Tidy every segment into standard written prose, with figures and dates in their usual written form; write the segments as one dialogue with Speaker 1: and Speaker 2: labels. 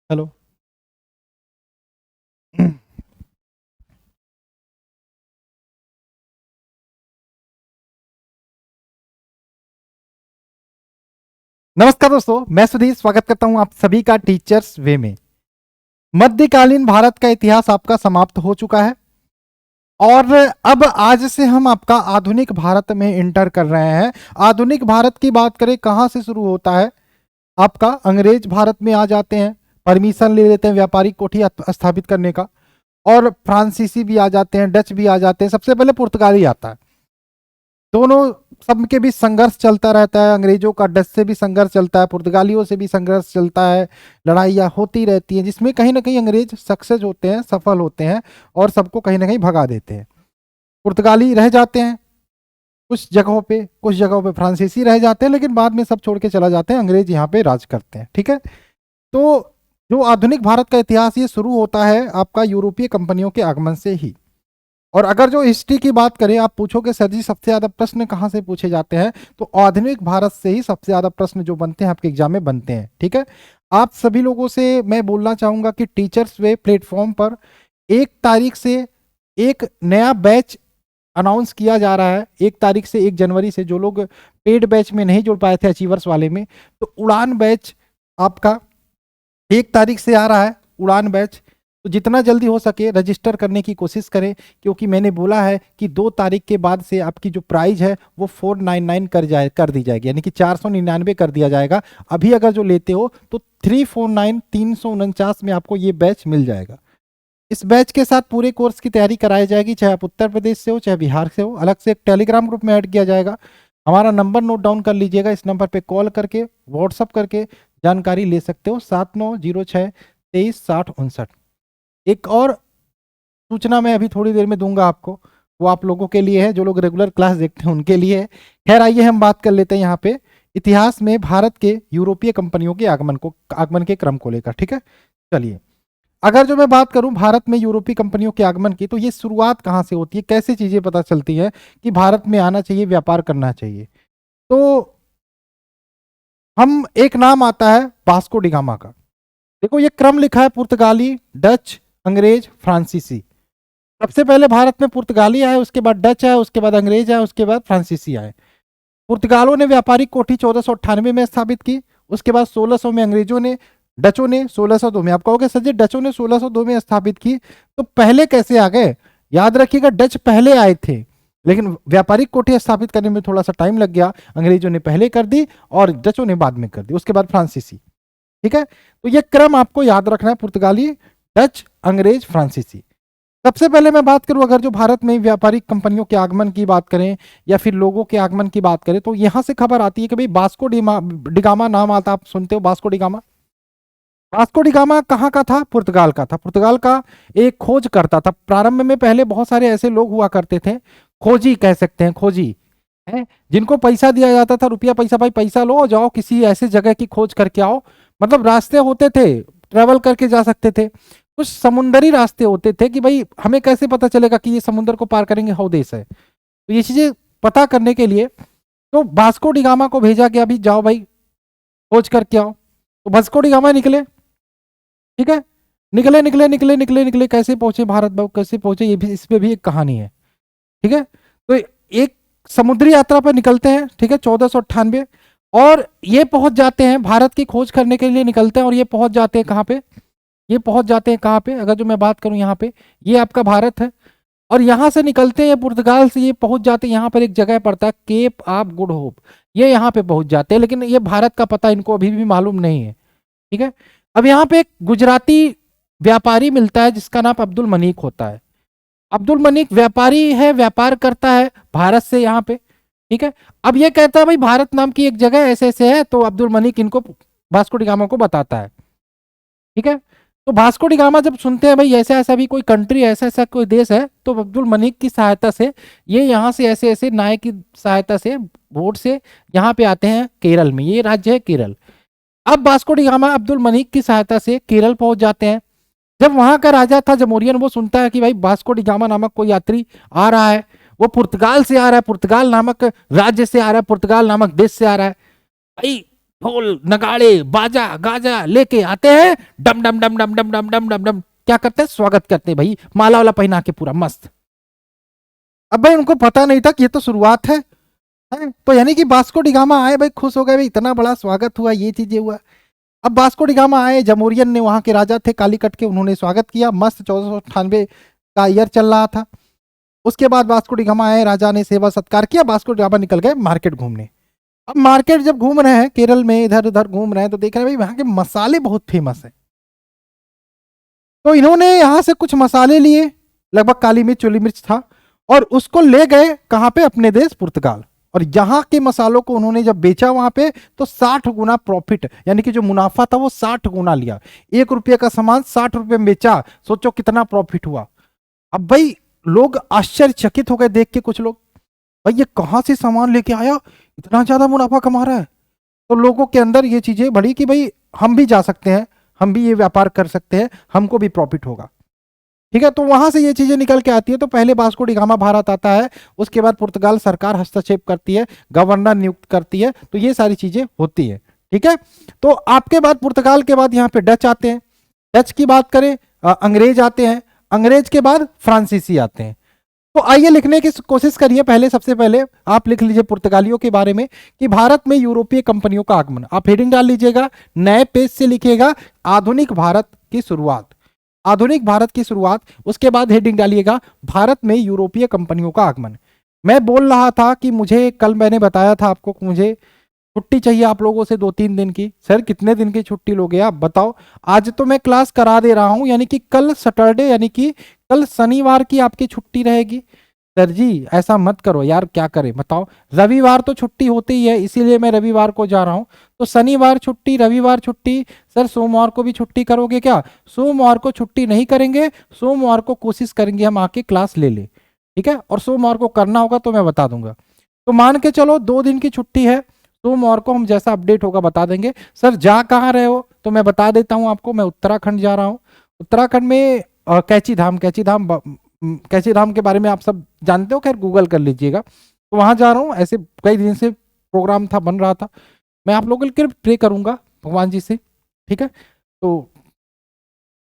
Speaker 1: Hello. नमस्कार दोस्तों, मैं सुधीर स्वागत करता हूं आप सभी का टीचर्स वे में। मध्यकालीन भारत का इतिहास आपका समाप्त हो चुका है और अब आज से हम आपका आधुनिक भारत में इंटर कर रहे हैं। आधुनिक भारत की बात करें कहां से शुरू होता है, आपका अंग्रेज भारत में आ जाते हैं, परमिशन ले लेते हैं व्यापारिक कोठी स्थापित करने का, और फ्रांसीसी भी आ जाते हैं, डच भी आ जाते हैं, सबसे पहले पुर्तगाली आता है। दोनों सबके बीच संघर्ष चलता रहता है, अंग्रेजों का डच से भी संघर्ष चलता है, पुर्तगालियों से भी संघर्ष चलता है, लड़ाइयाँ होती रहती हैं जिसमें कहीं ना कहीं अंग्रेज सक्सेस होते हैं, सफल होते हैं और सबको कहीं ना कहीं भगा देते हैं। पुर्तगाली रह जाते हैं कुछ जगहों पे, कुछ जगहों पे फ्रांसीसी रह जाते हैं, लेकिन बाद में सब छोड़ के चला जाते हैं, अंग्रेज यहाँ पे राज करते हैं। ठीक है, तो जो आधुनिक भारत का इतिहास ये शुरू होता है आपका यूरोपीय कंपनियों के आगमन से ही। और अगर जो हिस्ट्री की बात करें, आप पूछोगे सर जी सबसे ज्यादा प्रश्न कहाँ से पूछे जाते हैं, तो आधुनिक भारत से ही सबसे ज्यादा प्रश्न जो बनते हैं आपके एग्जाम में बनते हैं। ठीक है, आप सभी लोगों से मैं बोलना चाहूंगा कि टीचर्स वे प्लेटफॉर्म पर 1 तारीख से एक नया बैच अनाउंस किया जा रहा है। 1 तारीख से 1 जनवरी से जो लोग पेड बैच में नहीं जुड़ पाए थे अचीवर्स वाले में, तो उड़ान बैच आपका 1 तारीख से आ रहा है। उड़ान बैच तो जितना जल्दी हो सके रजिस्टर करने की कोशिश करें, क्योंकि मैंने बोला है कि 2 तारीख के बाद से आपकी जो प्राइस है वो 499 कर दी जाएगी, यानी कि 499 कर दिया जाएगा। अभी अगर जो लेते हो तो 349 349 में आपको ये बैच मिल जाएगा। इस बैच के साथ पूरे कोर्स की तैयारी कराई जाएगी, चाहे आप उत्तर प्रदेश से हो चाहे बिहार से हो। अलग से एक टेलीग्राम ग्रुप में ऐड किया जाएगा। हमारा नंबर नोट डाउन कर लीजिएगा, इस नंबर पे कॉल करके व्हाट्सअप करके जानकारी ले सकते हो, 7906236059। एक और सूचना मैं अभी थोड़ी देर में दूंगा आपको, वो आप लोगों के लिए है, जो लोग रेगुलर क्लास देखते हैं उनके लिए है। खैर आइए हम बात कर लेते हैं यहाँ पे इतिहास में भारत के यूरोपीय कंपनियों के आगमन के क्रम को लेकर। ठीक है, चलिए अगर जो मैं बात करूं भारत में यूरोपीय कंपनियों के आगमन की, तो ये शुरुआत कहाँ से होती है, कैसे चीजें पता चलती है कि भारत में आना चाहिए, व्यापार करना चाहिए। तो हम एक नाम आता है वास्को डी गामा का। देखो ये क्रम लिखा है, पुर्तगाली, डच, अंग्रेज, फ्रांसीसी। सबसे पहले भारत में पुर्तगाली आए, उसके बाद डच आए, उसके बाद अंग्रेज आए, उसके बाद फ्रांसीसी आए। पुर्तगालों ने व्यापारिक कोठी 1498 में स्थापित की, उसके बाद 1600 में अंग्रेजों ने, डचों ने 1602 में। आप कहोगे सर जी डचों ने 1602 में स्थापित की, तो पहले कैसे आ गए? याद रखिएगा डच पहले आए थे, लेकिन व्यापारिक कोठी स्थापित करने में थोड़ा सा टाइम लग गया। अंग्रेजों ने पहले कर दी और डचों ने बाद में कर दी, उसके बाद फ्रांसीसी। ठीक है, तो ये क्रम आपको याद रखना है, पुर्तगाली, डच, अंग्रेज, फ्रांसीसी। सबसे पहले मैं बात करूं, अगर जो भारत में व्यापारिक कंपनियों के आगमन की बात करें या फिर लोगों के आगमन की बात करें, तो यहां से खबर आती है कि भाई वास्को डिगामा नाम आता, आप सुनते हो वास्को डिगामा। वास्को डिगामा कहाँ का था? पुर्तगाल का था। पुर्तगाल का एक खोज करता था। प्रारंभ में पहले बहुत सारे ऐसे लोग हुआ करते थे, खोजी कह सकते हैं, खोजी है, जिनको पैसा दिया जाता था, रुपया पैसा, भाई पैसा लो जाओ किसी ऐसे जगह की खोज करके आओ। मतलब रास्ते होते थे, ट्रेवल करके जा सकते थे। कुछ समुद्री रास्ते होते थे कि भाई हमें कैसे पता चलेगा कि ये समुद्र को पार करेंगे हाउ देश है, तो ये चीजें पता करने के लिए तो वास्को डिगामा को भेजा गया, अभी जाओ भाई खोज करके आओ। तो वास्को डिगामा निकले। ठीक है, निकले निकले निकले निकले निकले, कैसे पहुंचे भारत, कैसे पहुंचे, ये भी इस पे भी एक कहानी है। ठीक है, तो एक समुद्री यात्रा पर निकलते हैं, ठीक है, 1498, और ये पहुंच जाते हैं, भारत की खोज करने के लिए निकलते हैं, और ये पहुंच जाते हैं कहाँ पे? ये पहुंच जाते हैं कहाँ पे? अगर जो मैं बात करूं यहाँ पे, ये आपका भारत है, और यहां से निकलते हैं पुर्तगाल से, ये पहुंच जाते हैं यहाँ पर, एक जगह पड़ता है केप ऑफ गुड होप, ये यहाँ पे पहुंच जाते हैं, लेकिन ये भारत का पता इनको अभी भी मालूम नहीं है। ठीक है, अब यहाँ पे एक गुजराती व्यापारी मिलता है जिसका नाम अब्दुल मनीक होता है। अब्दुल मनीक व्यापारी है, व्यापार करता है भारत से यहाँ पे। ठीक है, अब ये कहता है भाई भारत नाम की एक जगह ऐसे ऐसे है, तो अब्दुल मनीक इनको वास्को डी गामा को बताता है। ठीक है, तो वास्को डी गामा जब सुनते हैं भाई ऐसा ऐसा भी कोई कंट्री, ऐसा ऐसा कोई देश है, तो अब्दुल मनीक की सहायता से ये यहाँ से ऐसे ऐसे नाय की सहायता से बोट से यहाँ पे आते हैं केरल में, ये राज्य है केरल। अब वास्को डी गामा अब्दुल मनीक की सहायता से केरल पहुंच जाते हैं। जब वहां का राजा था जमोरियन, वो सुनता है कि भाई वास्को डी गामा नामक कोई यात्री आ रहा है, वो पुर्तगाल से आ रहा है, पुर्तगाल नामक राज्य से आ रहा है, पुर्तगाल नामक देश से आ रहा है। भाई ढोल नगाड़े बाजा गाजा लेके आते हैं, डम डम डम डम डम डम डम डम डम, क्या करते हैं, स्वागत करते हैं भाई, माला वाला पहना के पूरा मस्त। अब भाई उनको पता नहीं था कि ये तो शुरुआत है। तो यानी कि वास्को डी गामा आए भाई, खुश हो गए भाई, इतना बड़ा स्वागत हुआ, ये चीजें हुआ। अब वास्को डी गामा आए, जमोरियन ने, वहां के राजा थे कालीकट के, उन्होंने स्वागत किया, मस्त 1498 का ईयर चल रहा था। उसके बाद वास्को डी गामा आए, राजा ने सेवा सत्कार किया, वास्को डी गामा निकल गए मार्केट घूमने। अब मार्केट जब घूम रहे हैं केरल में, इधर उधर घूम रहे हैं, तो देख रहे हैं भाई वहां के मसाले बहुत फेमस है। तो इन्होंने यहां से कुछ मसाले लिए, लगभग काली मिर्च चुली मिर्च था, और उसको ले गए कहां पे, अपने देश पुर्तगाल। और यहाँ के मसालों को उन्होंने जब बेचा वहां पे, तो 60 गुना प्रॉफिट, यानी कि जो मुनाफा था वो 60 गुना लिया। 1 रुपये का सामान 60 रुपये में बेचा, सोचो कितना प्रॉफिट हुआ। अब भाई लोग आश्चर्यचकित हो गए देख के, कुछ लोग, भाई ये कहां से सामान लेके आया, इतना ज्यादा मुनाफा कमा रहा है। तो लोगों के अंदर ये चीजें बढ़ी कि भाई हम भी जा सकते हैं, हम भी ये व्यापार कर सकते हैं, हमको भी प्रॉफिट होगा। ठीक है, तो वहां से ये चीजें निकल के आती है। तो पहले वास्को डी गामा भारत आता है, उसके बाद पुर्तगाल सरकार हस्तक्षेप करती है, गवर्नर नियुक्त करती है, तो ये सारी चीजें होती है। ठीक है, तो आपके बाद पुर्तगाल के बाद यहाँ पे डच आते हैं। डच की बात करें, अंग्रेज आते हैं, अंग्रेज के बाद फ्रांसीसी आते हैं। तो आइए लिखने की कोशिश करिए। पहले सबसे पहले आप लिख लीजिए पुर्तगालियों के बारे में कि भारत में यूरोपीय कंपनियों का आगमन। आप हेडिंग डाल लीजिएगा, नए पेज से लिखिएगा, आधुनिक भारत की शुरुआत, आधुनिक भारत की शुरुआत। उसके बाद हेडिंग डालिएगा, भारत में यूरोपीय कंपनियों का आगमन। मैं बोल रहा था कि मुझे, कल मैंने बताया था आपको कि मुझे छुट्टी चाहिए आप लोगों से 2-3 दिन की। सर कितने दिन की छुट्टी लोगे आप बताओ। आज तो मैं क्लास करा दे रहा हूं, यानी कि कल सैटरडे, यानी कि कल शनिवार की आपकी छुट्टी रहेगी। सर जी ऐसा मत करो यार, क्या करें बताओ। रविवार तो छुट्टी होती ही है, इसीलिए मैं रविवार को जा रहा हूं। तो शनिवार छुट्टी, रविवार छुट्टी। सर सोमवार को भी छुट्टी करोगे क्या? सोमवार को छुट्टी नहीं करेंगे, सोमवार को कोशिश करेंगे हम आके क्लास ले ले। ठीक है, और सोमवार को करना होगा तो मैं बता दूंगा। तो मान के चलो 2 दिन की छुट्टी है, सोमवार को हम जैसा अपडेट होगा बता देंगे। सर जा कहाँ रहे हो? तो मैं बता देता हूँ आपको, मैं उत्तराखंड जा रहा हूँ। उत्तराखंड में कैची धाम, कैची धाम के बारे में आप सब जानते हो, खैर गूगल कर लीजिएगा। तो वहां जा रहा हूँ, ऐसे कई दिन से प्रोग्राम था, बन रहा था। मैं आप लोगों के लिए प्रे करूंगा भगवान जी से। ठीक है, तो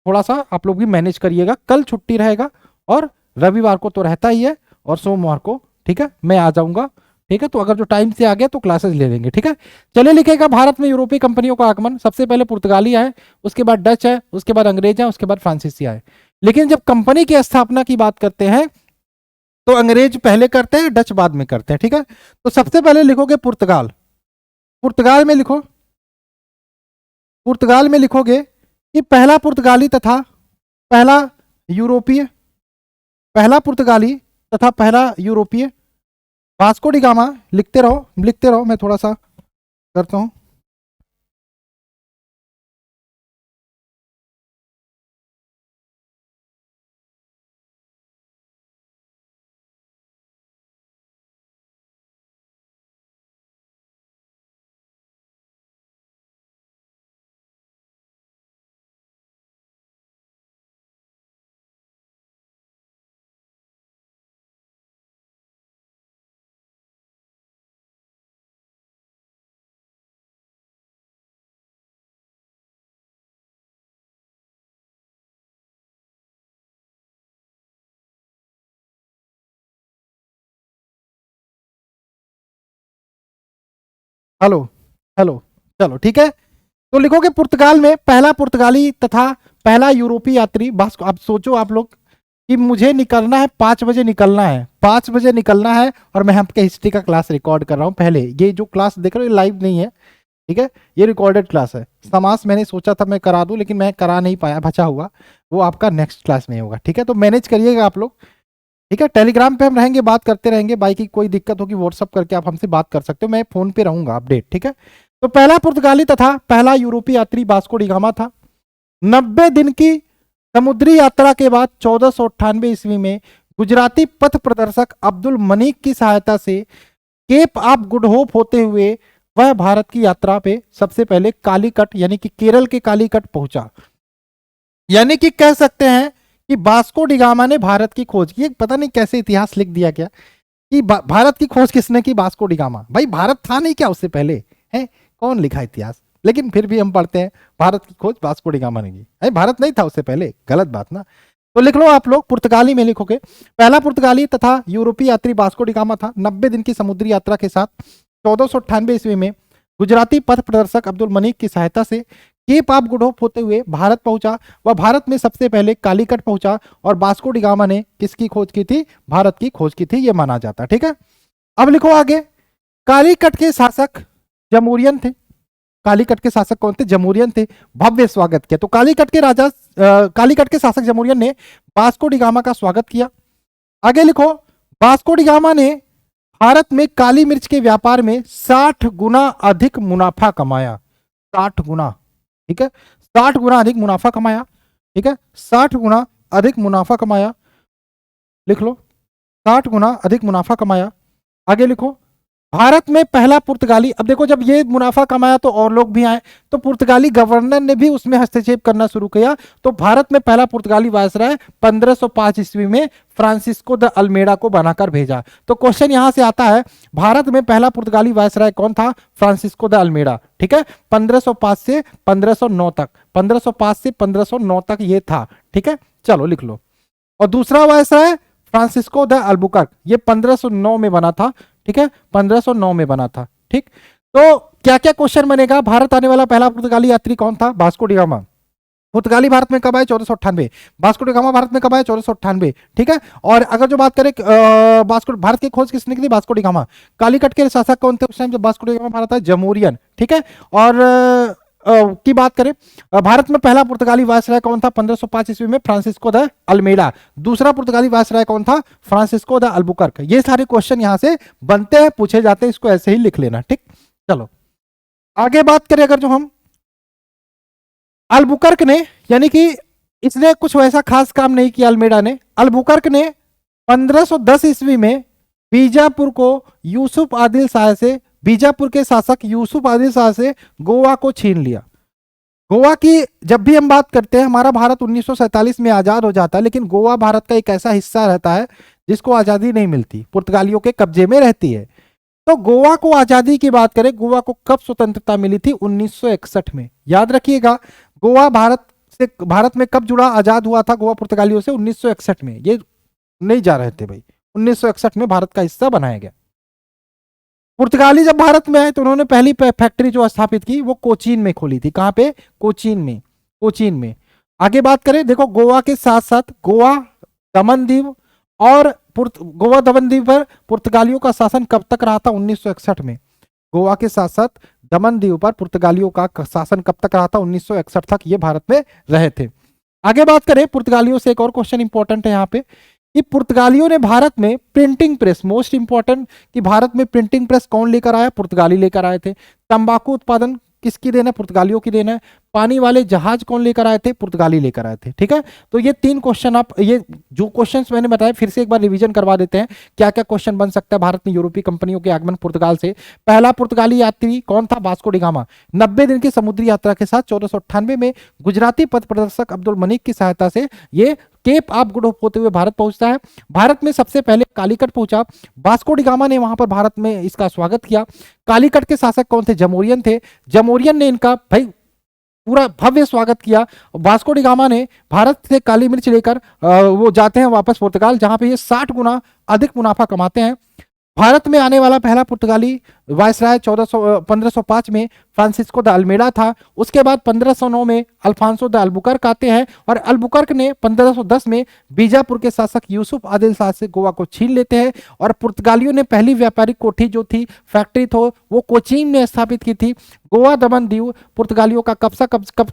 Speaker 1: थोड़ा सा आप लोग भी मैनेज करिएगा। कल छुट्टी रहेगा, और रविवार को तो रहता ही है, और सोमवार को ठीक है मैं आ जाऊंगा। ठीक है, तो अगर जो टाइम से आ गया तो क्लासेस ले लेंगे। ठीक है, चलिए लिखेगा, भारत में यूरोपीय कंपनियों का आगमन। सबसे पहले पुर्तगाली आए, उसके बाद डच है, उसके बाद अंग्रेज है, उसके बाद फ्रांसीसी आए। लेकिन जब कंपनी की स्थापना की बात करते हैं तो अंग्रेज पहले करते हैं, डच बाद में करते हैं। ठीक है, तो सबसे पहले लिखोगे पुर्तगाल। पुर्तगाल में लिखो, पुर्तगाल में लिखोगे कि पहला पुर्तगाली तथा पहला यूरोपीय, पहला पुर्तगाली तथा पहला यूरोपीय वास्को डी गामा। लिखते रहो लिखते रहो, मैं थोड़ा सा करता हूं। हेलो, हेलो, चलो ठीक है। तो लिखोगे पुर्तगाल में पहला पुर्तगाली तथा पहला यूरोपीय यात्री वास्को। अब सोचो आप लोग कि मुझे निकलना है, 5 बजे निकलना है, 5 बजे निकलना है, और मैं आपके हिस्ट्री का क्लास रिकॉर्ड कर रहा हूँ। पहले ये जो क्लास देख रहे हो ये लाइव नहीं है, ठीक है, ये रिकॉर्डेड क्लास है। समास मैंने सोचा था मैं करा दूं, लेकिन मैं करा नहीं पाया, बचा हुआ, वो आपका नेक्स्ट क्लास में होगा। ठीक है, तो मैनेज करिएगा आप लोग। ठीक है, टेलीग्राम पे हम रहेंगे, बात करते रहेंगे। बाकी कोई दिक्कत होगी व्हाट्सअप करके आप हमसे बात कर सकते हो, मैं फोन पे रहूंगा अपडेट। ठीक है, तो पहला पुर्तगाली तथा पहला यूरोपीय यात्री वास्को डी गामा था। 90 दिन की समुद्री यात्रा के बाद 1498 ईस्वी में गुजराती पथ प्रदर्शक अब्दुल मनीक की सहायता से केप ऑफ गुड होप होते हुए वह भारत की यात्रा पे सबसे पहले कालीकट, यानी कि केरल के कालीकट पहुंचा। यानी कि कह सकते हैं कि वास्को डी गामा ने भारत की खोज की। पता नहीं कैसे इतिहास लिख दिया गया कि भारत की खोज किसने की? Vasco D gamma. भाई भारत था नहीं क्या उससे पहले? है कौन लिखा इतिहास? लेकिन फिर भी हम पढ़ते हैं भारत की खोज वास्को डी गामा ने की। अरे भारत नहीं था उससे पहले, गलत बात ना। तो लिख लो आप लोग, पुर्तगाली में लिखोगे। पहला पुर्तगाली तथा यूरोपीय यात्री वास्को डी गामा था। 90 दिन की समुद्री यात्रा के साथ 1498 ईस्वी में गुजराती पथ प्रदर्शक अब्दुल मनीक की सहायता से केप ऑफ गुड होप होते हुए भारत पहुंचा। वह भारत में सबसे पहले कालीकट पहुंचा और वास्को डी गामा ने किसकी खोज की थी? भारत की खोज की थी, यह माना जाता है। ठीक है, अब लिखो आगे। कालीकट के शासक जमूरियन थे। कालीकट के शासक कौन थे? जमूरियन थे। भव्य स्वागत किया। तो कालीकट के राजा कालीकट के शासक जमूरियन ने वास्को डी गामा का स्वागत किया। आगे लिखो, वास्को डी गामा ने भारत में काली मिर्च के व्यापार में 60 गुना अधिक मुनाफा कमाया। 60 गुना, ठीक है, 60 गुना अधिक मुनाफा कमाया। ठीक है, 60 गुना अधिक मुनाफा कमाया। लिख लो, 60 गुना अधिक मुनाफा कमाया। आगे लिखो, भारत में पहला पुर्तगाली। अब देखो, जब ये मुनाफा कमाया तो और लोग भी आए, तो पुर्तगाली गवर्नर ने भी उसमें हस्तक्षेप करना शुरू किया। तो भारत में पहला पुर्तगाली वायसराय 1505 ईस्वी में फ्रांसिस्को द अल्मेडा को बनाकर भेजा। तो क्वेश्चन यहां से आता है, भारत में पहला पुर्तगाली वायसराय कौन था? Francisco de Almeida. ठीक है, 1505 से 1509 तक, 1505 से 1509 तक ये था। ठीक है, चलो लिख लो। और दूसरा वायसराय फ्रांसिस्को द अल्बुकर्क, ये 1509 में बना था। ठीक है, 1509 में बना था। ठीक, तो क्या क्या क्वेश्चन बनेगा? भारत आने वाला पहला पुर्तगाली यात्री कौन था? Vasco D gamma. पुर्तगाली भारत में कब आए? 1498। वास्को डी गामा भारत में कब आए? 1498। ठीक है, और अगर जो बात करें वास्को, भारत की खोज किसने की थी? Vasco D gamma. कालीकट के शासक कौन थे उस टाइम जब वास्को डी गामा भारत आए? जमूरियन। ठीक है, और की बात करें, भारत में पहला पुर्तगाली वायसराय कौन था? 1505 ईस्वी में फ्रांसिस्को द अल्मेडा। दूसरा पुर्तगाली वायसराय कौन था? Francisco de Albuquerque. ये सारे क्वेश्चन यहां से बनते हैं, पूछे जाते हैं, इसको ऐसे ही लिख लेना। ठीक, चलो आगे बात करें। अगर जो हम अल्बुकर्क ने, यानी कि इसने कुछ वैसा खास काम नहीं किया अल्मेडा ने। अल्बुकर्क ने 1510 ईस्वी में बीजापुर को यूसुफ आदिल शाह से, बीजापुर के शासक यूसुफ आदिल शाह से गोवा को छीन लिया। गोवा की जब भी हम बात करते हैं, हमारा भारत 1947 में आजाद हो जाता है, लेकिन गोवा भारत का एक ऐसा हिस्सा रहता है जिसको आजादी नहीं मिलती, पुर्तगालियों के कब्जे में रहती है। तो गोवा को आजादी की बात करें, गोवा को कब स्वतंत्रता मिली थी? 1961 में। याद रखिएगा, गोवा भारत में कब जुड़ा, आजाद हुआ था गोवा पुर्तगालियों से? 1961 में। ये नहीं जा रहे थे भाई, 1961 में भारत का हिस्सा बनाया गया। पुर्तगाली जब भारत में आए तो उन्होंने पहली फैक्ट्री जो स्थापित की वो कोचीन में खोली थी। कहां पे? कोचीन में। कोचीन में। आगे बात करें, देखो गोवा के साथ साथ गोवा, दमन दीव और गोवा दमन दीव पर पुर्तगालियों का शासन कब तक रहा था? 1961 में। गोवा के साथ साथ दमन दीव पर पुर्तगालियों का शासन कब तक रहा था? 1961 तक ये भारत में रहे थे। आगे बात करें पुर्तगालियों से, एक और क्वेश्चन इंपॉर्टेंट है यहाँ पे कि पुर्तगालियों ने भारत में प्रिंटिंग प्रेस, मोस्ट इंपॉर्टेंट, कि भारत में प्रिंटिंग प्रेस कौन लेकर आया? पुर्तगाली लेकर आए थे। तंबाकू उत्पादन किसकी देन है? पुर्तगालियों की देन है। पानी वाले जहाज कौन लेकर आए थे? पुर्तगाली लेकर आए थे। ठीक है, तो ये 3 क्वेश्चन, आप ये जो क्वेश्चंस मैंने बताए फिर से एक बार रिवीजन करवा देते हैं, क्या क्या क्वेश्चन बन सकता है भारत में यूरोपीय कंपनियों के आगमन पुर्तगाल से। पहला पुर्तगाली यात्री कौन था? Vasco D gamma. 90 दिन की समुद्री यात्रा के साथ 1498 में गुजराती पथ प्रदर्शक अब्दुल मनीक की सहायता से ये केप ऑफ गुड होप होते हुए भारत पहुंचता है। भारत में सबसे पहले कालीकट पहुंचा। वास्को डी गामा ने वहां पर भारत में इसका स्वागत किया। कालीकट के शासक कौन थे? जमोरियन थे। जमोरियन ने इनका भाई पूरा भव्य स्वागत किया। वास्को डी गामा ने भारत से काली मिर्च लेकर वो जाते हैं वापस पुर्तगाल, जहां पे ये 60 गुना अधिक मुनाफा कमाते हैं। भारत में आने वाला पहला पुर्तगाली वायसराय 1505 में फ्रांसिस्को द अल्मेडा था। उसके बाद 1509 में अल्फांसो द अल्बुकर्क आते हैं और अल्बुकर्क ने 1510 में बीजापुर के शासक यूसुफ आदिल शाह से गोवा को छीन लेते हैं। और पुर्तगालियों ने पहली व्यापारिक कोठी जो थी, फैक्ट्री थी, वो कोचीन में स्थापित की थी। गोवा दमन दीव पुर्तगालियों का कब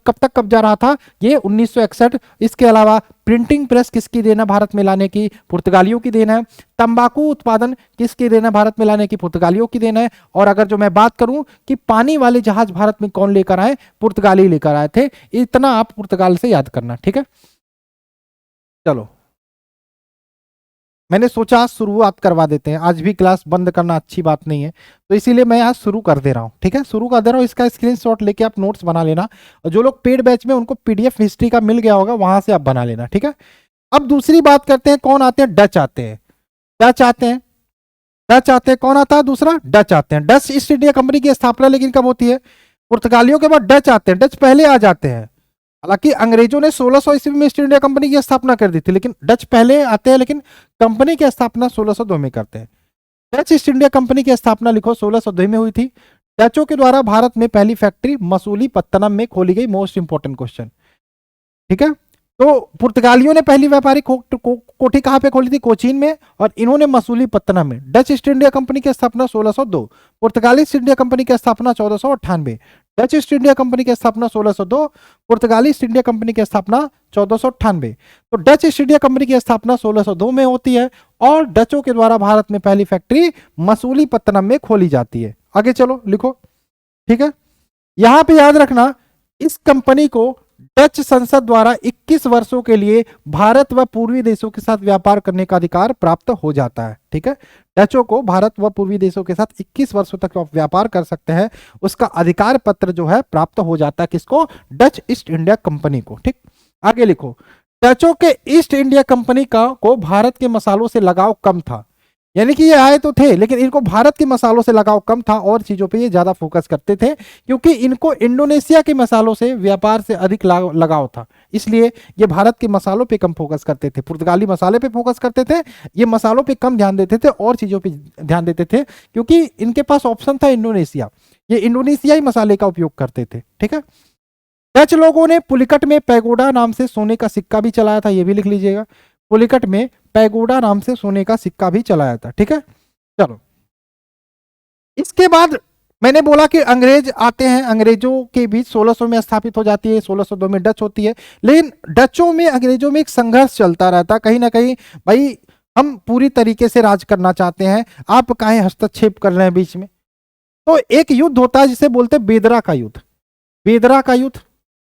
Speaker 1: तक कब्जा रहा था? ये 1961। इसके अलावा प्रिंटिंग प्रेस किसकी देन है भारत में लाने की? पुर्तगालियों की देन है। तंबाकू उत्पादन किसकी देन है भारत में लाने की? पुर्तगालियों की देन है। और अगर जो मैं बात करूं कि पानी वाले जहाज भारत में कौन लेकर आए? पुर्तगाली लेकर आए थे। इतना आप पुर्तगाल से याद करना। ठीक है, चलो मैंने सोचा आज शुरुआत करवा देते हैं, आज भी क्लास बंद करना अच्छी बात नहीं है, तो इसीलिए मैं आज शुरू कर दे रहा हूं। ठीक है, शुरू कर दे रहा हूं। इसका स्क्रीनशॉट लेके आप नोट्स बना लेना, और जो लोग पेड बैच में उनको पीडीएफ हिस्ट्री का मिल गया होगा, वहां से आप बना लेना। ठीक है, अब दूसरी बात करते हैं, कौन आते हैं? डच आते हैं। डच आते हैं। डच आते हैं, कौन आता है दूसरा, डच आते हैं। डच ईस्ट इंडिया कंपनी की स्थापना लेकिन कब होती है, पुर्तगालियों के बाद डच आते हैं, डच पहले आ जाते हैं। हालांकि अंग्रेजों ने 1600 ईस्वी में ईस्ट इंडिया कंपनी की स्थापना कर दी थी, लेकिन डच पहले आते हैं, लेकिन कंपनी की स्थापना 1602 में करते हैं। डच ईस्ट इंडिया कंपनी की स्थापना लिखो 1602 में हुई थी। डचों के द्वारा भारत में पहली फैक्ट्री मसूलीपत्तनम में खोली गई, मोस्ट इंपोर्टेंट क्वेश्चन, ठीक है। तो पुर्तगालियों ने पहली व्यापारिक कोठी कहां पे खोली थी, कोचीन में, और इन्होंने मसूलीपत्तनम में। डच ईस्ट इंडिया कंपनी की स्थापना 1602, पुर्तगाली ईस्ट इंडिया कंपनी की स्थापना 1498। डच ईस्ट इंडिया कंपनी की स्थापना 1602, पुर्तगाली ईस्ट इंडिया कंपनी की स्थापना 1498। तो डच ईस्ट इंडिया कंपनी की स्थापना 1602 में होती है और डचों के द्वारा भारत में पहली फैक्ट्री मसूलीपत्तनम में खोली जाती है। आगे चलो लिखो, ठीक है। यहां पे याद रखना, इस कंपनी को डच संसद द्वारा 21 वर्षों के लिए भारत व पूर्वी देशों के साथ व्यापार करने का अधिकार प्राप्त हो जाता है, ठीक है। डचों को भारत व पूर्वी देशों के साथ 21 वर्षों तक व्यापार कर सकते हैं, उसका अधिकार पत्र जो है प्राप्त हो जाता है, किसको, डच ईस्ट इंडिया कंपनी को, ठीक। आगे लिखो, डचों के ईस्ट इंडिया कंपनी का को भारत के मसालों से लगाव कम था, यानी कि ये आए तो थे लेकिन इनको भारत के मसालों से लगाव कम था और चीजों पे ये ज्यादा फोकस करते थे, क्योंकि इनको इंडोनेशिया के मसालों से व्यापार से अधिक लगाव था, इसलिए ये भारत के मसालों पे कम फोकस करते थे। पुर्तगाली मसाले पे फोकस करते थे, ये मसालों पे कम ध्यान देते थे और चीजों पे ध्यान देते थे, क्योंकि इनके पास ऑप्शन था इंडोनेशिया, ये इंडोनेशियाई मसाले का उपयोग करते थे, ठीक है। डच लोगों ने पुलिकट में पैगोडा नाम से सोने का सिक्का भी चलाया था, ये भी लिख लीजिएगा, पुलिकट में पैगोडा नाम से सोने का सिक्का भी चलाया था, ठीक है। चलो, इसके बाद मैंने बोला कि अंग्रेज आते हैं, अंग्रेजों के बीच 1600 में स्थापित हो जाती है, 1602 में डच होती है, लेकिन डचों में अंग्रेजों में एक संघर्ष चलता रहता, कहीं ना कहीं भाई हम पूरी तरीके से राज करना चाहते हैं, आप काहे हस्तक्षेप कर रहे हैं बीच में। तो एक युद्ध होता है जिसे बोलते हैं बेदरा का युद्ध। बेदरा का युद्ध,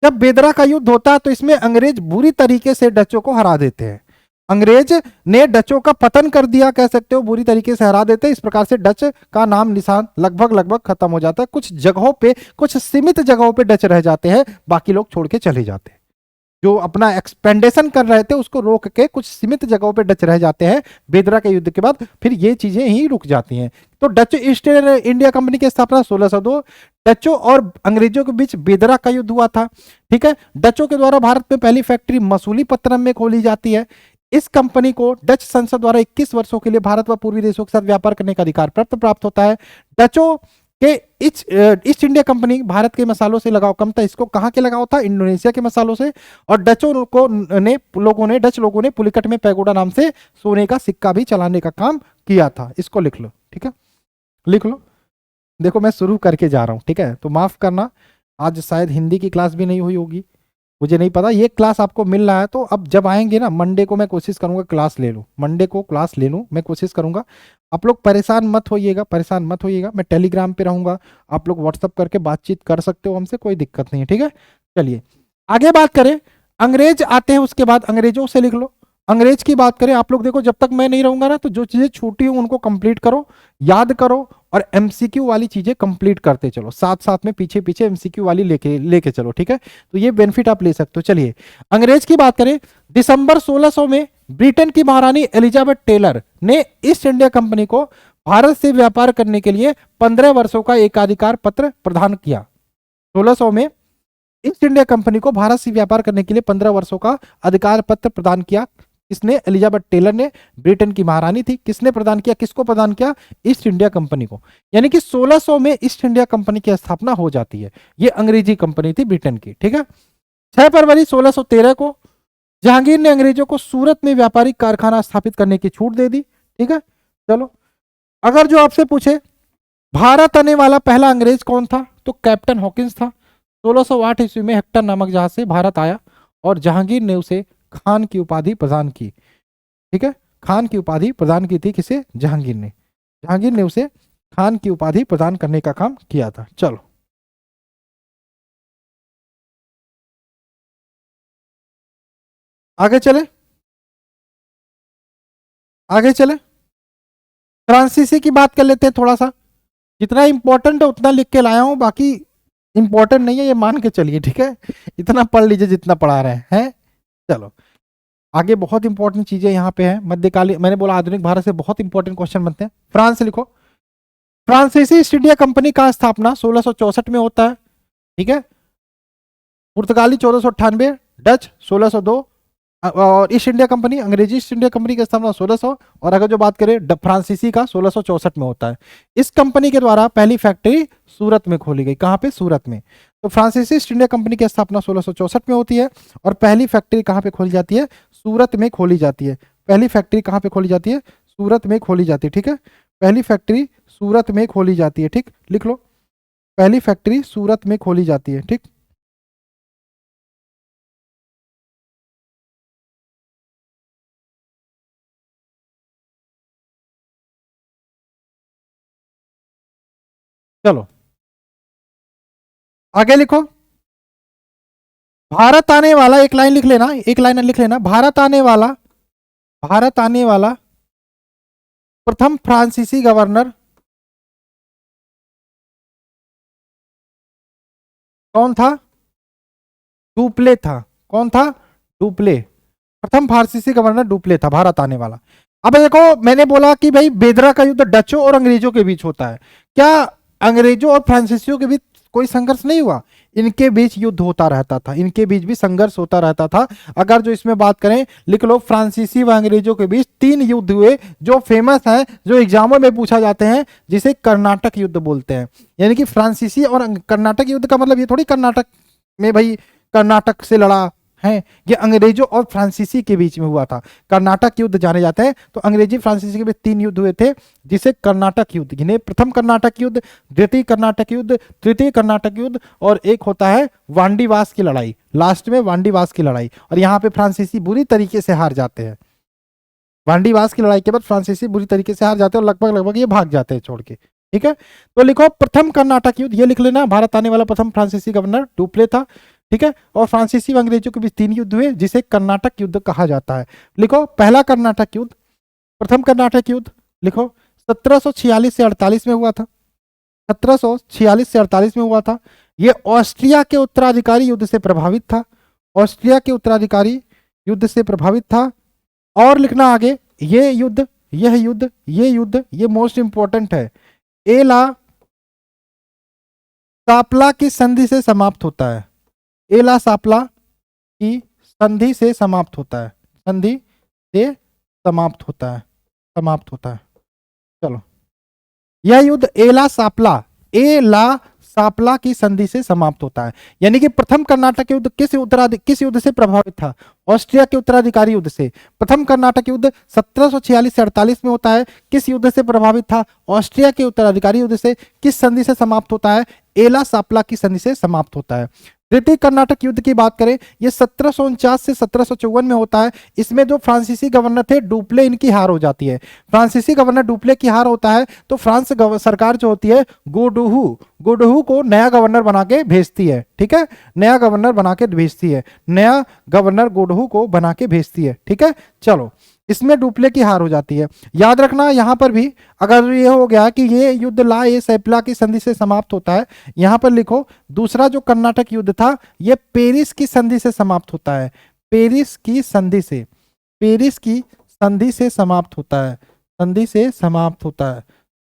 Speaker 1: जब बेदरा का युद्ध होता है तो इसमें अंग्रेज बुरी तरीके से डचों को हरा देते हैं, अंग्रेज ने डचों का पतन कर दिया, कह सकते हो बुरी तरीके से हरा देते हैं। इस प्रकार से डच का नाम निशान लगभग खत्म हो जाता है, कुछ जगहों पे, कुछ सीमित जगहों पे डच रह जाते हैं, बाकी लोग छोड़ के चले जाते हैं। जो अपना एक्सपेंडेशन कर रहे थे उसको रोक के कुछ सीमित जगहों पे डच रह जाते हैं। बेदरा के युद्ध के बाद फिर ये चीजें ही रुक जाती हैं। तो डच ईस्ट इंडिया कंपनी की स्थापना 1602, डचों और अंग्रेजों के बीच बेदरा का युद्ध हुआ था, ठीक है। डचों के द्वारा भारत में पहली फैक्ट्री मसूलीपत्तनम में खोली जाती है। इस कंपनी को डच संसद द्वारा 21 वर्षों के लिए भारत व पूर्वी देशों के साथ व्यापार करने का अधिकार प्राप्त होता है। डचों के ईस्ट इंडिया कंपनी भारत के मसालों से लगाव कम था, इसको कहां के लगाव था, इंडोनेशिया के मसालों से। और डचों को डच लोगों ने पुलिकट में पैगोडा नाम से सोने का सिक्का भी चलाने का काम किया था। इसको लिख लो, ठीक है, लिख लो। देखो मैं शुरू करके जा रहा हूं, ठीक है, तो माफ करना, आज शायद हिंदी की क्लास भी नहीं हुई होगी, मुझे नहीं पता। ये क्लास आपको मिल रहा है तो अब जब आएंगे ना मंडे को, मैं कोशिश करूंगा क्लास ले लूँ, मंडे को क्लास ले लूँ, मैं कोशिश करूंगा। आप लोग परेशान मत होइएगा, परेशान मत होइएगा, मैं टेलीग्राम पे रहूंगा, आप लोग व्हाट्सअप करके बातचीत कर सकते हो हमसे, कोई दिक्कत नहीं है, ठीक है। चलिए आगे बात करें, अंग्रेज आते हैं, उसके बाद अंग्रेजों से लिख लो। अंग्रेज की बात करें, आप लोग देखो जब तक मैं नहीं रहूंगा ना तो जो चीजें छूटी हूं उनको कंप्लीट करो, याद करो, और एमसीक्यू वाली चीजें कंप्लीट करते चलो, साथ साथ में पीछे पीछे एमसीक्यू वाली लेके चलो, ठीक है। तो ये बेनिफिट आप ले सकते हो। चलिए अंग्रेज की बात करें, दिसंबर 1600 में ब्रिटेन की महारानी एलिजाबेथ टेलर ने ईस्ट इंडिया कंपनी को भारत से व्यापार करने के लिए 15 वर्षों का एकाधिकार पत्र प्रदान किया। 1600 में ईस्ट इंडिया कंपनी को भारत से व्यापार करने के लिए 15 वर्षों का अधिकार पत्र प्रदान किया। किसने, एलिजाबेथ टेलर ने, ब्रिटेन की महारानी थी। किसने प्रदान किया, किसको प्रदान किया, ईस्ट इंडिया कंपनी को। यानी कि 1600 में ईस्ट इंडिया कंपनी की स्थापना हो जाती है। ये अंग्रेजी कंपनी थी ब्रिटेन की, ठीक है। 6 फरवरी 1613 को जहांगीर ने अंग्रेजों को सूरत में व्यापारिक कारखाना स्थापित करने की छूट दे दी, ठीक है। चलो, अगर जो आपसे पूछे भारत आने वाला पहला अंग्रेज कौन था, तो कैप्टन हॉकिंस था। 1608 ईस्वी में हेक्टर नामक जहाज से भारत आया और जहांगीर ने उसे खान की उपाधि प्रदान की, ठीक है। खान की उपाधि प्रदान की थी किसे, जहांगीर ने। जहांगीर ने उसे खान की उपाधि प्रदान करने का काम किया था। चलो आगे चले, आगे चले, फ्रांसीसी की बात कर लेते हैं थोड़ा सा। जितना इंपॉर्टेंट है उतना लिख के लाया हूं, बाकी इंपॉर्टेंट नहीं है ये मान के चलिए, ठीक है। इतना पढ़ लीजिए जितना पढ़ा रहे हैं। चलो, आगे बहुत इंपॉर्टेंट चीजें यहाँ पे हैं। मध्यकालीन, मैंने बोला आधुनिक भारत से बहुत इंपॉर्टेंट क्वेश्चन बनते हैं। फ्रांस लिखो। फ्रांसीसी ईस्ट इंडिया कंपनी का स्थापना 1664 में होता है, ठीक है। पुर्तगाली 1498, डच 1602, और ईस्ट इंडिया कंपनी, अंग्रेजी ईस्ट इंडिया कंपनी की स्थापना 1600, और अगर जो बात करें फ्रांसीसी का 1664 में होता है। इस कंपनी के द्वारा पहली फैक्ट्री सूरत में खोली गई। कहाँ पे? सूरत में। तो फ्रांसीसी ईस्ट इंडिया कंपनी की स्थापना 1664 में होती है, और पहली फैक्ट्री कहाँ पे खोली जाती है? सूरत में खोली जाती है। पहली फैक्ट्री कहाँ पे खोली जाती है? सूरत में खोली जाती है, ठीक है। पहली फैक्ट्री सूरत में खोली जाती है, ठीक, लिख लो। पहली फैक्ट्री सूरत में खोली जाती है, ठीक। चलो आगे लिखो। भारत आने वाला, एक लाइन लिख लेना, एक लाइन लिख लेना। भारत आने वाला, भारत आने वाला प्रथम फ्रांसीसी गवर्नर कौन था? डुप्ले था। कौन था? डुप्ले। प्रथम फ्रांसीसी गवर्नर डुप्ले था, भारत आने वाला। अब देखो, मैंने बोला कि भाई बेदरा का युद्ध डचों और अंग्रेजों के बीच होता है। क्या अंग्रेजों और फ्रांसीसियों के बीच कोई संघर्ष नहीं हुआ? इनके बीच युद्ध होता रहता था, इनके बीच भी संघर्ष होता रहता था। अगर जो इसमें बात करें, लिख लो, फ्रांसीसी व अंग्रेजों के बीच 3 युद्ध हुए जो फेमस हैं, जो एग्जामों में पूछा जाते हैं, जिसे कर्नाटक युद्ध बोलते हैं। यानी कि फ्रांसीसी और कर्नाटक युद्ध का मतलब ये थोड़ी कर्नाटक में भाई कर्नाटक से लड़ा है, ये अंग्रेजों और फ्रांसीसी के बीच में हुआ था। कर्नाटक युद्ध जाने जाते हैं। तो अंग्रेजी फ्रांसीसी के बीच 3 युद्ध हुए थे, जिसे कर्नाटक युद्ध, जिन्हें प्रथम कर्नाटक युद्ध, द्वितीय कर्नाटक युद्ध, तृतीय कर्नाटक युद्ध, और एक होता है वांडीवास की लड़ाई, लास्ट में वांडीवास की लड़ाई। और यहाँ पे फ्रांसीसी बुरी तरीके से हार जाते हैं। वांडीवास की लड़ाई के बाद फ्रांसीसी बुरी तरीके से हार जाते हैं, और लगभग लगभग ये भाग जाते हैं छोड़ के, ठीक है। तो लिखो प्रथम कर्नाटक युद्ध, ये लिख लेना। भारत आने वाला प्रथम फ्रांसीसी गवर्नर डुप्ले था, ठीक है। और फ्रांसीसी व अंग्रेजों के बीच 3 युद्ध हुए, जिसे कर्नाटक युद्ध कहा जाता है। लिखो पहला कर्नाटक युद्ध, प्रथम कर्नाटक युद्ध, लिखो 1746 से 48 में हुआ था। 1746 से 48 में हुआ था। यह ऑस्ट्रिया के उत्तराधिकारी युद्ध से प्रभावित था। ऑस्ट्रिया के उत्तराधिकारी युद्ध से प्रभावित था। और लिखना आगे, ये युद्ध, यह युद्ध, ये युद्ध, ये मोस्ट इंपॉर्टेंट है, एला सापला की संधि से समाप्त होता है। एला सापला की संधि से समाप्त होता है, संधि से समाप्त होता है, समाप्त होता है। चलो, यह युद्ध एला सापला की संधि से समाप्त होता है। यानी कि प्रथम कर्नाटक युद्ध किस युद्ध से प्रभावित था? ऑस्ट्रिया के उत्तराधिकारी युद्ध से। प्रथम कर्नाटक युद्ध 1746 से 48 में होता है, किस युद्ध से प्रभावित था? ऑस्ट्रिया के उत्तराधिकारी युद्ध से। किस संधि से समाप्त होता है? एला सापला की संधि से समाप्त होता है। द्वितीय कर्नाटक युद्ध की बात करें, यह 1749 से 1754 में होता है। इसमें जो फ्रांसीसी गवर्नर थे डुप्ले, इनकी हार हो जाती है। फ्रांसीसी गवर्नर डुप्ले की हार होता है, तो फ्रांस सरकार जो होती है गोडोहू को नया गवर्नर बना के भेजती है, ठीक है। नया गवर्नर बना के भेजती है, नया गवर्नर गोडोहू को बना के भेजती है, ठीक है। चलो, इसमें डुप्ले की हार हो जाती है। याद रखना यहां पर भी, अगर ये हो गया कि ये युद्ध ला ए सैपला की संधि से समाप्त होता है, यहां पर लिखो दूसरा जो कर्नाटक युद्ध था, ये पेरिस की संधि से समाप्त होता है। पेरिस की संधि से, पेरिस की संधि से समाप्त होता है, संधि से समाप्त होता है,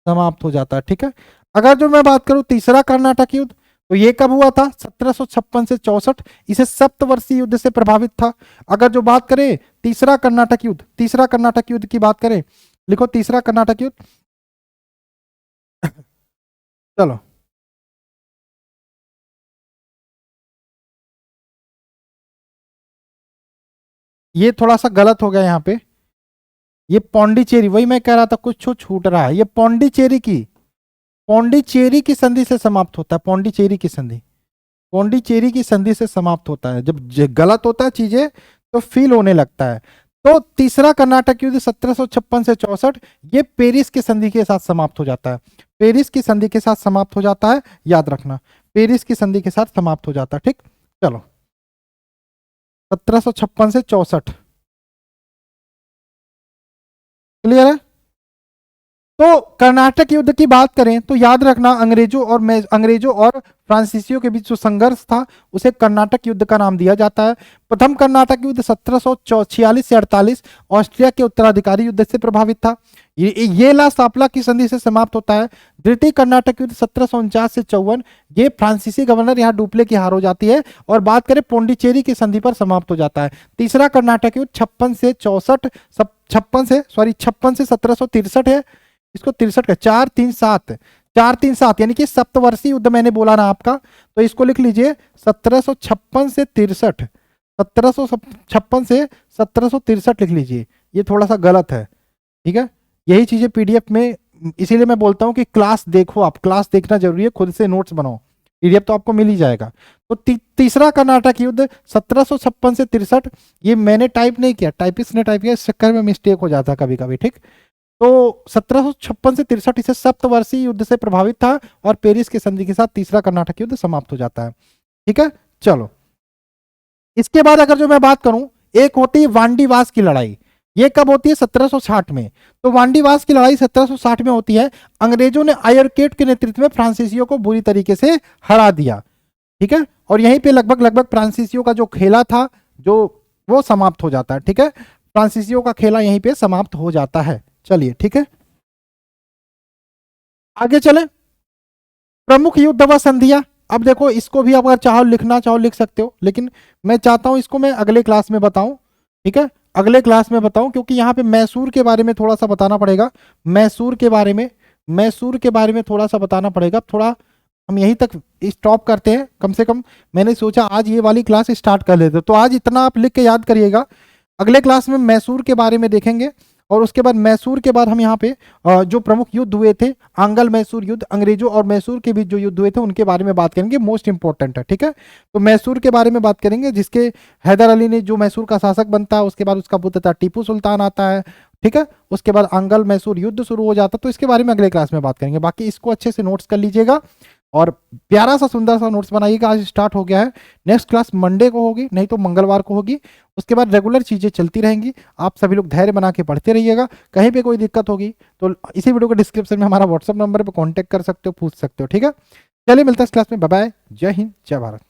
Speaker 1: समाप्त हो जाता है, ठीक है। अगर जो मैं बात करूं तीसरा कर्नाटक युद्ध, तो ये कब हुआ था? 1756 से 64, इसे सप्तवर्षीय युद्ध से प्रभावित था। अगर जो बात करें तीसरा कर्नाटक युद्ध, तीसरा कर्नाटक युद्ध की बात करें, लिखो तीसरा कर्नाटक युद्ध। चलो, ये थोड़ा सा गलत हो गया यहाँ पे। ये पौंडीचेरी, वही मैं कह रहा था, कुछ छूट रहा है। ये पौंडीचेरी की संधि से समाप्त होता है। पौंडीचेरी की संधि, पौंडीचेरी की संधि से समाप्त होता है। जब गलत होता है चीजें तो फील होने लगता है। तो तीसरा कर्नाटक युद्ध 1756 से 64, ये पेरिस की संधि के साथ समाप्त हो जाता है। पेरिस की संधि के साथ समाप्त हो जाता है, याद रखना, पेरिस की संधि के साथ समाप्त हो जाता है, ठीक। चलो, 1756 से 64, क्लियर है? तो कर्नाटक युद्ध की बात करें तो याद रखना अंग्रेजों और फ्रांसीसियों के बीच जो संघर्ष था उसे कर्नाटक युद्ध का नाम दिया जाता है। प्रथम कर्नाटक युद्ध 1746 से 48 ऑस्ट्रिया के उत्तराधिकारी युद्ध से प्रभावित था। ये ला सापला की संधि से समाप्त होता है। द्वितीय कर्नाटक युद्ध 1749 से 54, ये फ्रांसीसी गवर्नर यहाँ डुप्ले की हार हो जाती है और बात करें पोंडिचेरी की संधि पर समाप्त हो जाता है। तीसरा कर्नाटक युद्ध 56 से 1763 है, इसको 63 का 437 यानी कि सप्तवर्षीय युद्ध मैंने बोला ना आपका, तो इसको लिख लीजिए 1756 से 63, 1756 से 1763 लिख लीजिए, ये थोड़ा सा गलत है, ठीक है। यही चीजें पीडीएफ में, इसीलिए मैं बोलता हूँ कि क्लास देखो, आप क्लास देखना जरूरी है, खुद से नोट्स बनाओ, पीडीएफ तो आपको मिल ही जाएगा। तो तीसरा कर्नाटक युद्ध 1756 से 63, ये मैंने टाइप नहीं किया, टाइपिस्ट ने टाइप किया, इस चक्कर में मिस्टेक हो जाता कभी कभी, ठीक। तो 1756 से 63 इसे सप्तवर्षीय युद्ध से प्रभावित था और पेरिस की संधि के साथ तीसरा कर्नाटक युद्ध समाप्त हो जाता है, ठीक है। चलो, इसके बाद अगर जो मैं बात करूं, एक होती है वांडीवास की लड़ाई, ये कब होती है 1760 में। तो वांडीवास की लड़ाई 1760 में होती है। अंग्रेजों ने आयरकेट के नेतृत्व में फ्रांसीसियों को बुरी तरीके से हरा दिया, ठीक है। और यहीं पे लगभग फ्रांसीसियों का जो खेला था जो वो समाप्त हो जाता है, ठीक है। फ्रांसीसियों का खेला यहीं पे समाप्त हो जाता है। चलिए, ठीक है, आगे चले। प्रमुख युद्ध व संधियां, अब देखो इसको भी अगर चाहो लिखना चाहो लिख सकते हो, लेकिन मैं चाहता हूं इसको मैं अगले क्लास में बताऊं, ठीक है, अगले क्लास में बताऊं, क्योंकि यहाँ पे मैसूर के बारे में थोड़ा सा बताना पड़ेगा, मैसूर के बारे में थोड़ा सा बताना पड़ेगा। थोड़ा हम यहीं तक स्टॉप करते हैं, कम से कम मैंने सोचा आज ये वाली क्लास स्टार्ट कर लेते, तो आज इतना आप लिख के याद करिएगा। अगले क्लास में मैसूर के बारे में देखेंगे और उसके बाद मैसूर के बाद हम यहाँ पे जो प्रमुख युद्ध हुए थे, आंगल मैसूर युद्ध, अंग्रेजों और मैसूर के बीच जो युद्ध हुए थे उनके बारे में बात करेंगे, मोस्ट इंपॉर्टेंट है, ठीक है। तो मैसूर के बारे में बात करेंगे, जिसके हैदर अली ने जो मैसूर का शासक बनता है, उसके बाद उसका पुत्र था टीपू सुल्तान आता है, ठीक है। उसके बाद आंगल मैसूर युद्ध शुरू हो जाता है, तो इसके बारे में अगले क्लास में बात करेंगे। बाकी इसको अच्छे से नोट्स कर लीजिएगा और प्यारा सा सुंदर सा नोट्स बनाइएगा। आज स्टार्ट हो गया है, नेक्स्ट क्लास मंडे को होगी, नहीं तो मंगलवार को होगी। उसके बाद रेगुलर चीज़ें चलती रहेंगी। आप सभी लोग धैर्य बना के पढ़ते रहिएगा। कहीं पे कोई दिक्कत होगी तो इसी वीडियो के डिस्क्रिप्शन में हमारा व्हाट्सअप नंबर पर कॉन्टैक्ट कर सकते हो, पूछ सकते हो, ठीक है। चलिए, मिलता है इस क्लास में, बाय बाय, जय हिंद, जय भारत।